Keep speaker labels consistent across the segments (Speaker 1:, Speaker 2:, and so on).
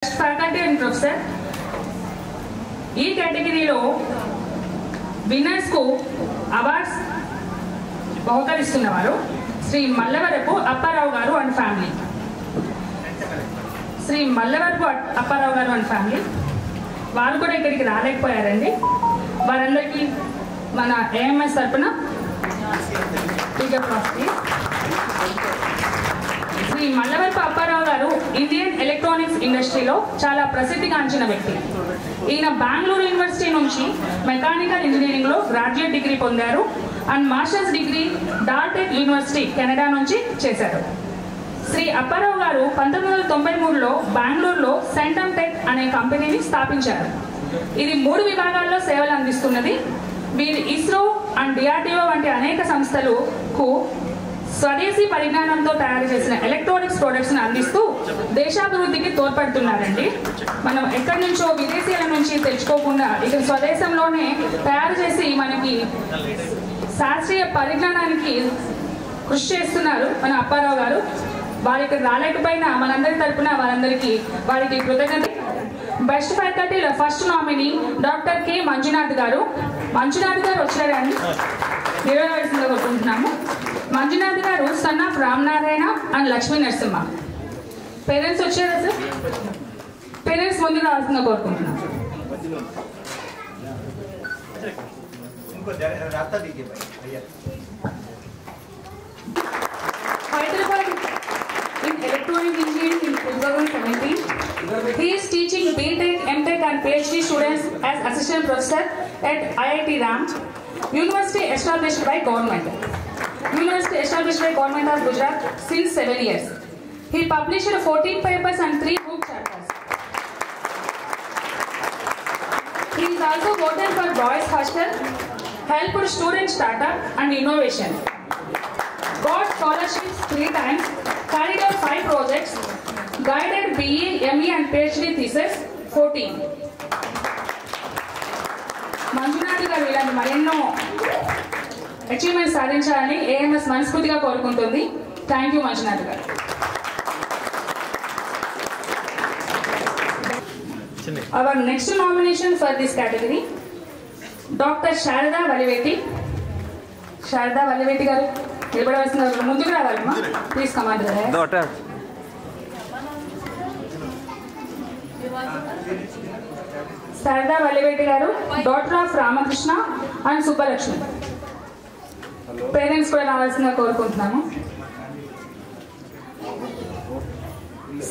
Speaker 1: faculty and professor ఈ కేటగిరీలో winners కు అవార్డ్స్ బహుకరిస్తున్నవారు శ్రీ మల్లవరపు అప్పారావు గారు అండ్ ఫ్యామిలీ. శ్రీ మల్లవరపు అప్పారావు గారు అండ్ ఫ్యామిలీ వారు కూడా ఇక్కడికి రాలేకపోయారండి. వారందరికీ మన ఏఎంఎస్ తరఫున శ్రీ మల్లవరపు అప్పారావు గారు ఇండియన్ ఎలక్ట్రానిక్స్ ఇండస్ట్రీలో చాలా ప్రసిద్ధిగాంచిన వ్యక్తి. ఈయన బెంగళూరు యూనివర్సిటీ నుంచి మెకానికల్ ఇంజనీరింగ్లో గ్రాడ్యుయేట్ డిగ్రీ పొందారు and masters degree DalTech university Canada నుంచి చేశారు. శ్రీ అప్పారావు గారు 1993లో బెంగళూరులో సెంటమ్ టెక్ అనే కంపెనీని స్థాపించారు. ఇది 3 విభాగాల్లో సేవలు అందిస్తున్నది. వీరు ఇస్రో అండ్ డిఆర్డిఓ వంటి అనేక సంస్థలకు స్వదేశీ పరిజ్ఞానంతో తయారు చేసిన ఎలక్ట్రానిక్స్ ప్రొడక్ట్స్ ని అందిస్తూ దేశాభివృద్ధికి తోడ్పడుతున్నారండి. మనం ఎక్కడి నుంచో విదేశీయుల నుంచి తెచ్చుకోకుండా ఇక్కడ స్వదేశంలోనే తయారు చేసి మనకి శాస్త్రీయ పరిజ్ఞానానికి కృషి చేస్తున్నారు మన అప్పారావు గారు. వారి ఇక్కడ రాలేకపోయినా మనందరి తరపున వారికి కృతజ్ఞత. బెస్ట్ ఫ్యాకల్టీలో first nominee doctor K Manjunath garu. Manjunath garu వచ్చారని నిర్వహించగా కోరుకుంటున్నాము. Manjunath garu son of Ramanarayana and Lakshmi Narasimha. Parents వచ్చారా సార్? పేరెంట్స్ ముందు రావాల్సిందిగా కోరుకుంటున్నాం. Hyderabad in electronic engineering in 2017. He is teaching BTech, MTech and PhD students as assistant professor at IIT RAM, university established by government. University established by government of Gujarat since 7 years. He published 14 papers and 3 book chapters. He is also voted for Boys Hostel, helped student startup and innovation. Got scholarships 3 times, carried out 5 projects, guided BE, ME and PhD thesis 14. Manjunath గారు ఇలాంటి మరెన్నో achievements సాధించాలని AMS మనస్ఫూర్తిగా కోరుకుంటుంది. Thank you Manjunath గారు. Our next nomination for this category, Dr. Sharada Valivetti. Sharada Valivetti garu నిలబడవలసిన ముందుకు రావాలమ్మా. Please come and doctor. Sharada Valivetti garu daughter of Ramakrishna and Subbalakshmi. Parents కూడా రావాల్సిందిగా కోరుకుంటున్నాము.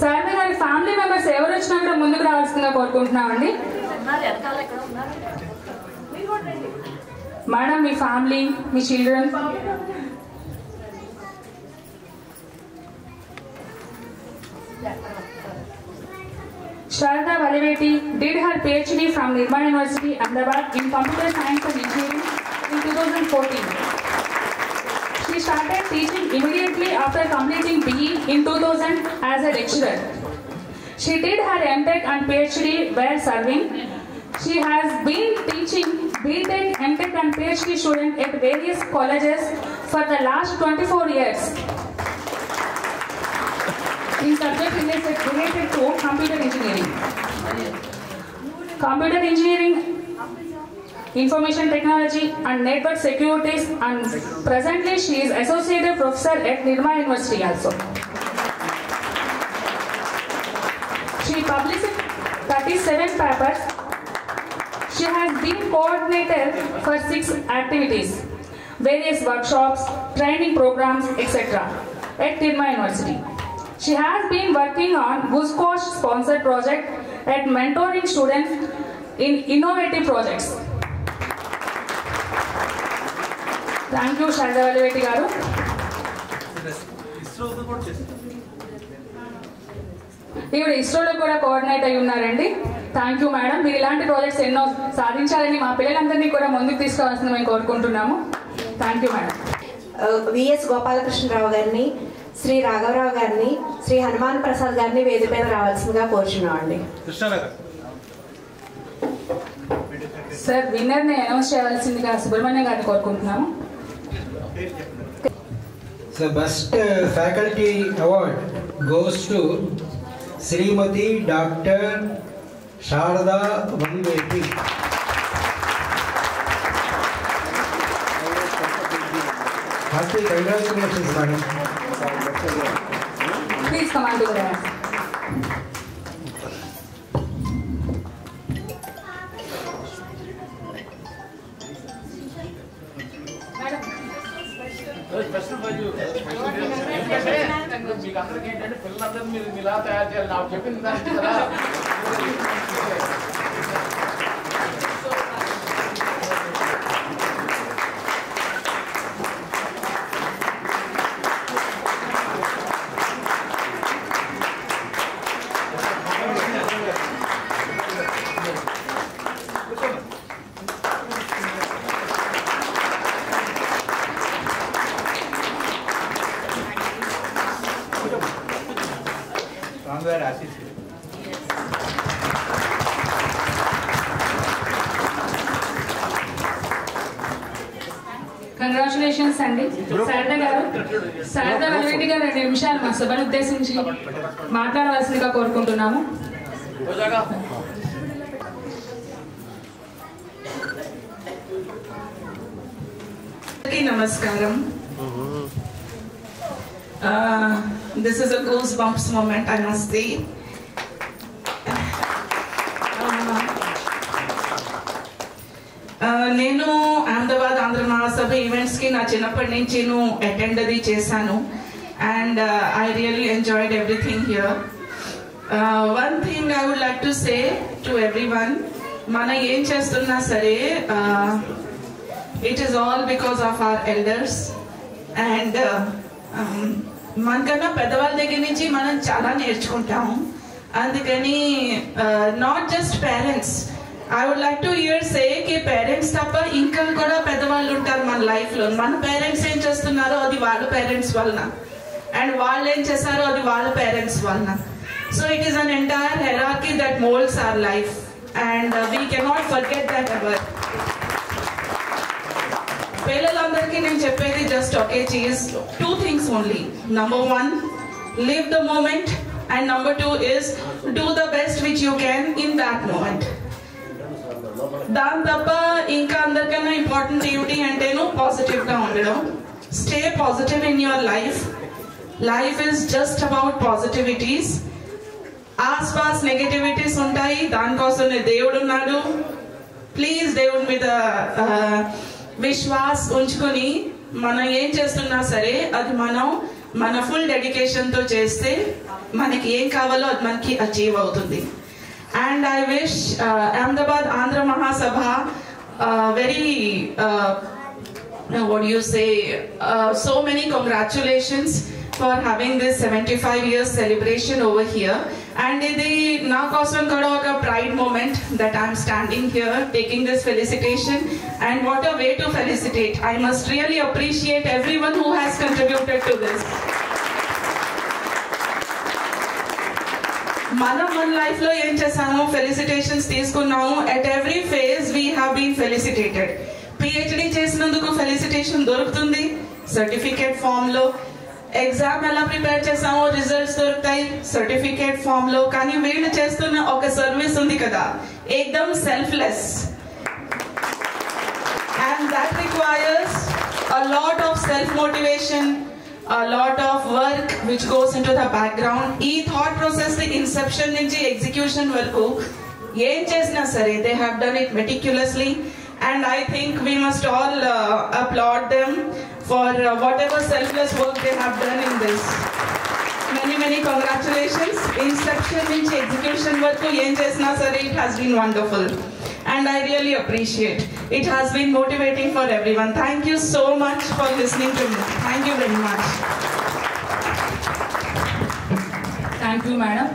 Speaker 1: శారదా గారి ఫ్యామిలీ మెంబర్స్ ఎవరు వచ్చినా కూడా ముందుకు రావాల్సిందిగా కోరుకుంటున్నామండి. మేడం, మీ ఫ్యామిలీ, మీ children. Sharada Valivetti did her PhD from Nirma University, Ahmedabad in Computer Science and Engineering in 2014. She started teaching immediately after completing BE in 2000 as a lecturer. She did her MTech and PhD while serving. She has been teaching BTech, MTech and PhD students at various colleges for the last 24 years. In subject related to computer engineering, information technology and network securities, and presently she is associate professor at Nirma University also. She published 37 papers. She has been coordinator for 6 activities, various workshops, training programs, etc. at Nirma University. She has been working on GUSCOSH sponsored project at mentoring students in innovative projects. Thank you, Sharada Valivetti garu. ఈవిడ ఇస్రోలో కూడా coordinate అయి ఉన్నారండి. Thank you madam. మీరు ఇలాంటి projects ఎన్నో సాధించాలని మా పిల్లలందరినీ కూడా ముందుకు తీసుకురావాల్సింది మేము కోరుకుంటున్నాము. Thank you madam.
Speaker 2: విఎస్ గోపాలకృష్ణరావు గారిని, శ్రీ రాఘవరావు గారిని, శ్రీ హనుమాన్ ప్రసాద్ గారిని వేదిక మీద రావాల్సిందిగా కోరుచున్నామండి.
Speaker 1: సార్, విన్నర్ ని అనౌన్స్ చేయవలసిందిగా సుబ్రహ్మణ్యం గారిని కోరుకుంటున్నాము.
Speaker 3: The best faculty award goes to Shrimati doctor Sharada Valivetti. Hearty congratulations madam.
Speaker 1: Please come on to the
Speaker 4: మీకు అందరికి ఏంటంటే పిల్లలందరూ మీరు ఇలా తయారు చేయాలి. నాకు చెప్పింది దానికి కదా.
Speaker 1: కంగ్రాచులేషన్స్ అండి. శారద గారు, శారద వన్వేటి గారు 2 నిమిషాలు మా సభను ఉద్దేశించి మాట్లాడవలసిందిగా కోరుకుంటున్నాము.
Speaker 5: Namaskaram. This is a goosebumps moment, I must say. నేను అహ్మదాబాద్ ఆంధ్ర మహాసభ ఈవెంట్స్కి నా చిన్నప్పటి నుంచి అటెండ్ అది చేశాను. And I really enjoyed everything here. One thing I would like to say to everyone, మనం ఏం చేస్తున్నా సరే it is all because of our elders. And మనకన్నా పెద్దవాళ్ళ దగ్గర నుంచి మనం చాలా నేర్చుకుంటాము. అందుకని not just parents, I would like to here say कि parents తప్ప ఇంకా కూడా పెద్దవాళ్ళు ఉంటారు మన లైఫ్లో. మన పేరెంట్స్ ఏం చేస్తున్నారో అది వాళ్ళ పేరెంట్స్ వలన, అండ్ వాళ్ళు ఏం చేస్తారో అది వాళ్ళ పేరెంట్స్ వలన. So it is an entire hierarchy that molds our life, and we cannot forget that ever. పిల్లలందరికీ నేను చెప్పేది just okay cheese, 2 things only. Number 1, live the moment, and number 2 is do the best which you can in that moment. దాని తప్ప ఇంకా అందరికన్నా important ఏమిటి అంటేను పాజిటివ్గా ఉండడం. Stay positive in your life. Life is just about positivities. ఆస్పాస్ negativities ఉంటాయి, దానికోసం దేవుడు ఉన్నాడు. ప్లీజ్ దేవుడి మీద విశ్వాస్ ఉంచుకొని మనం ఏం చేస్తున్నా సరే అది మన ఫుల్ డెడికేషన్తో చేస్తే మనకి ఏం కావాలో అది మనకి అచీవ్ అవుతుంది. And I wish Ahmedabad Andhra Mahasabha what do you say, so many congratulations for having this 75 years celebration over here. And idi na kosam kuda oka pride moment that I am standing here taking this felicitation. And what a way to felicitate. I must really appreciate everyone who has contributed to this. మనం మన life లో ఏం చేసాము, felicitations తీసుకున్నాము. At every phase we have been felicitated. PhD చేసినందుకు felicitation దొరుకుతుంది certificate form లో. Exam ఎలా ప్రిపేర్ చేసామో రిజల్ట్స్ దొరుకుతాయి సర్టిఫికేట్ ఫామ్ లో. కానీ వీళ్ళు చేస్తున్న ఒక సర్వీస్ ఉంది కదా, ఏకదమ్ selfless, and that requires a lot of self motivation, a lot of work which goes into the background. ఈ thought process the inception నుంచి execution వరకు ఏం చేసినా సరే they have done it meticulously, and I think we must all applaud them for whatever selfless work they have done in this. Many congratulations. Inception నుంచి execution వరకు ఏం చేసినా సరే it has been wonderful, and I really appreciate. It has been motivating for everyone. Thank you so much for listening to me. Thank you very much.
Speaker 1: Thank you, madam.